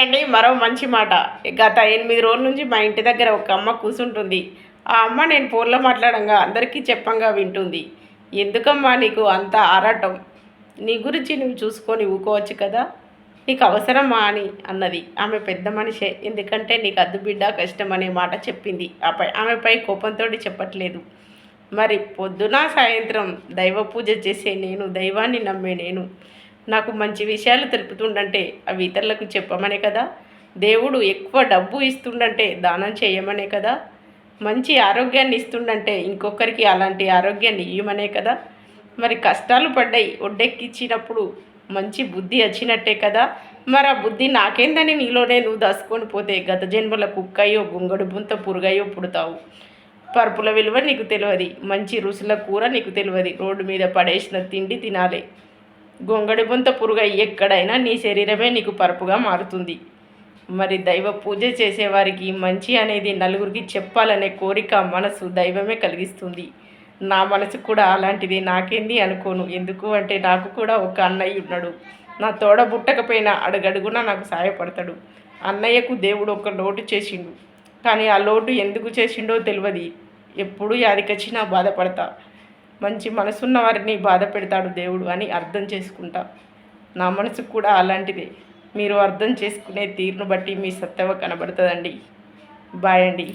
అండి మరో మంచి మాట. గత 8 రోజుల నుంచి మా ఇంటి దగ్గర ఒక అమ్మ కూసుంటుంది. ఆ అమ్మ నేను ఫోన్లో మాట్లాడంగా అందరికీ చెప్పంగా వింటుంది. ఎందుకమ్మా నీకు అంత ఆరాటం? నీ గురించి నువ్వు చూసుకొని ఊకోవచ్చు కదా, నీకు అవసరమా అని అన్నది. ఆమె పెద్ద మనిషే, ఎందుకంటే నీకు అద్దు బిడ్డ కష్టం అనే మాట చెప్పింది. ఆమెపై కోపంతో చెప్పట్లేదు. మరి పొద్దున సాయంత్రం దైవ పూజ చేసే నేను, దైవాన్ని నమ్మే నేను, నాకు మంచి విషయాలు తెలుపుతుండంటే అవి ఇతరులకు చెప్పమనే కదా. దేవుడు ఎక్కువ డబ్బు ఇస్తుండంటే దానం చేయమనే కదా. మంచి ఆరోగ్యాన్ని ఇస్తుండంటే ఇంకొకరికి అలాంటి ఆరోగ్యాన్ని ఇవ్వమనే కదా. మరి కష్టాలు పడ్డాయి ఒడ్డెక్కిచ్చినప్పుడు మంచి బుద్ధి వచ్చినట్టే కదా. మరి ఆ బుద్ధి నాకేందని నీలోనే నువ్వు దాచుకొని పోతే గత జన్మల కుక్కయ్యో గుంగడు బుంత పురుగయ్యో పుడతావు. పరుపుల విలువ నీకు తెలియదు, మంచి రుసుల కూర నీకు తెలియదు, రోడ్డు మీద పడేసిన తిండి తినాలి. గొంగడి బొంత పురుగ ఎక్కడైనా నీ శరీరమే నీకు పరుపుగా మారుతుంది. మరి దైవ పూజ చేసేవారికి మంచి అనేది నలుగురికి చెప్పాలనే కోరిక మనసు దైవమే కలిగిస్తుంది. నా మనసు కూడా అలాంటిది. నాకేంది అనుకోను. ఎందుకు అంటే నాకు కూడా ఒక అన్నయ్య ఉన్నాడు. నా తోడ బుట్టకపోయినా అడుగడుగునా నాకు సహాయపడతాడు. అన్నయ్యకు దేవుడు ఒక లోటు చేసిండు, కానీ ఆ లోటు ఎందుకు చేసిండో తెలియదు. ఎప్పుడు యాదికొచ్చినా బాధపడతా. మంచి మనసున్న వారిని బాధ పెడతాడు దేవుడు అని అర్థం చేసుకుంటా. నా మనసు కూడా అలాంటిదే. మీరు అర్థం చేసుకునే తీరును బట్టి మీ సత్యవ కనబడుతుందండి. బాయ్ అండి.